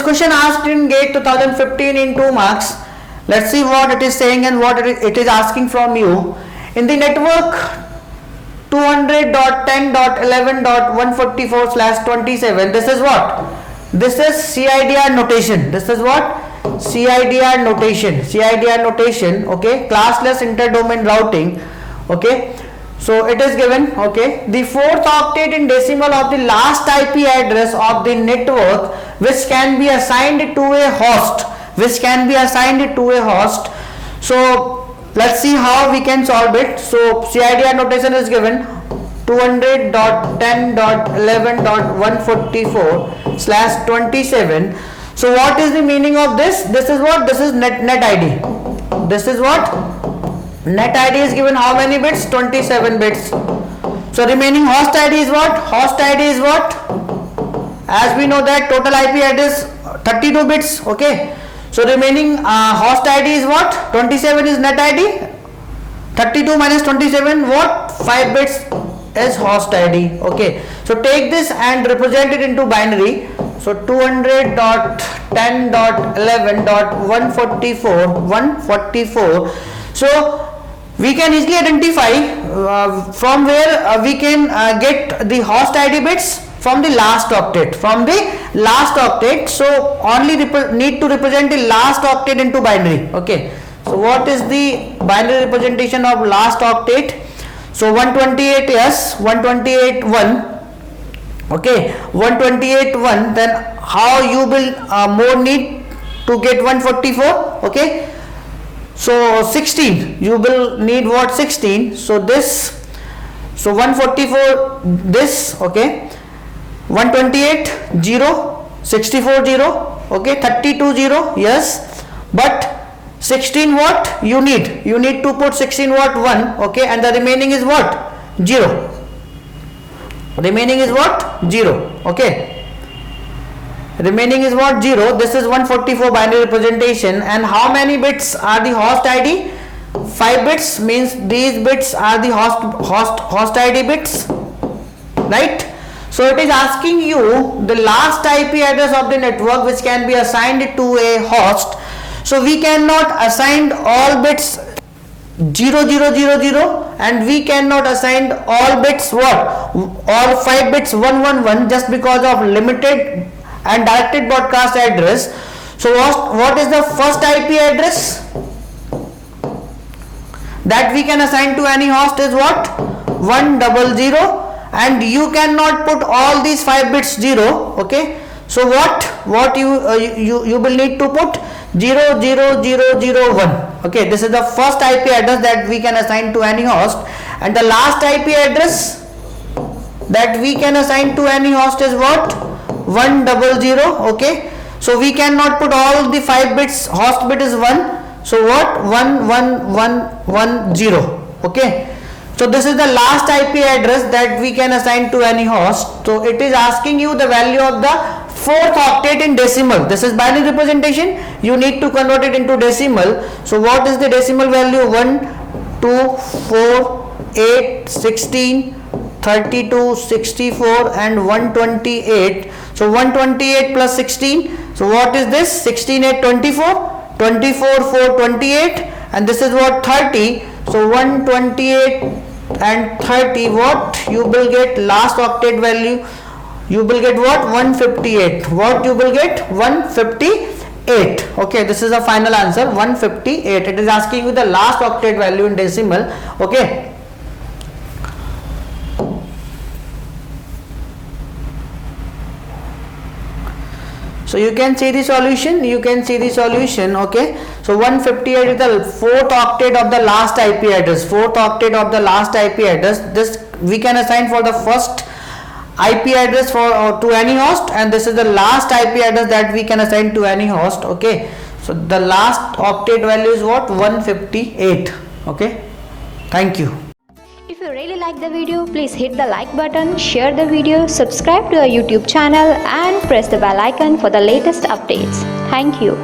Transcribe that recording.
question asked in GATE 2015 in 2 marks. Let's see what it is saying and what it is asking from you. In the network 200.10.11.144/27, this is what? This is CIDR notation. This is what? CIDR notation. CIDR notation. Okay. Classless interdomain routing. Okay. So it is given. Okay. The 4th octet in decimal of the last IP address of the network, which can be assigned to a host. Which can be assigned to a host. So let's see how we can solve it. So CIDR notation is given. 200.10.11.144/27. So what is the meaning of this? This is what? This is net ID. This is what? Net ID is given how many bits? 27 bits. So remaining host ID is what? Host ID is what? As we know that total IP address 32 bits. Okay. So remaining host ID is what? 27 is net ID. 32 minus 27 what? 5 bits is host ID. Okay. So take this and represent it into binary. So 200.10.11.144. So we can easily identify from where we can get the host ID bits from the last octet. From the last octet. So only need to represent the last octet into binary. Okay. So what is the binary representation of last octet? So 128, yes, 128.1. Okay, 128.1. Then how you will more need to get 144? Okay, so 16. You will need what? 16. So this. So 144. This. Okay, 128 0, 64 0. Okay, 32 0. Yes, but 16 what you need? You need to put 16 what? 1. Okay, and the remaining is what? 0. Remaining is what? 0. Okay. Remaining is what? 0. This is 144 binary representation. And how many bits are the host ID? 5 bits, means these bits are the host ID bits. Right? So it is asking you the last IP address of the network which can be assigned to a host. So we cannot assign all bits 0 0 0 0 and we cannot assign all bits what? All 5 bits 1 1 1 just because of limited and directed broadcast address. So what is the first IP address that we can assign to any host is what? 100, and you cannot put all these 5 bits 0. Okay. So what you will need to put 0 0 0 0 1. Okay, this is the first IP address that we can assign to any host, and the last IP address that we can assign to any host is what? 100. Okay, so we cannot put all the 5 bits. Host bit is 1. So what? 1 1 1 1 0. Okay. So this is the last IP address that we can assign to any host. So it is asking you the value of the 4th octet in decimal. This is binary representation. You need to convert it into decimal. So what is the decimal value? 1, 2, 4, 8, 16, 32, 64 and 128. So 128 plus 16. So what is this? 16, 8, 24. 24, 4, 28. And this is what? 30. So 128 and 30, what you will get last octet value? You will get what? 158. What you will get? 158. Okay, this is the final answer, 158. It is asking you the last octet value in decimal. Okay. So you can see the solution. Okay. So 158 is the 4th octet of the last IP address. 4th octet of the last IP address. This we can assign for the first IP address to any host, and this is the last IP address that we can assign to any host. Okay. So the last octet value is what? 158. Okay. Thank you. If you really like the video, please hit the like button, share the video, subscribe to our YouTube channel and press the bell icon for the latest updates. Thank you.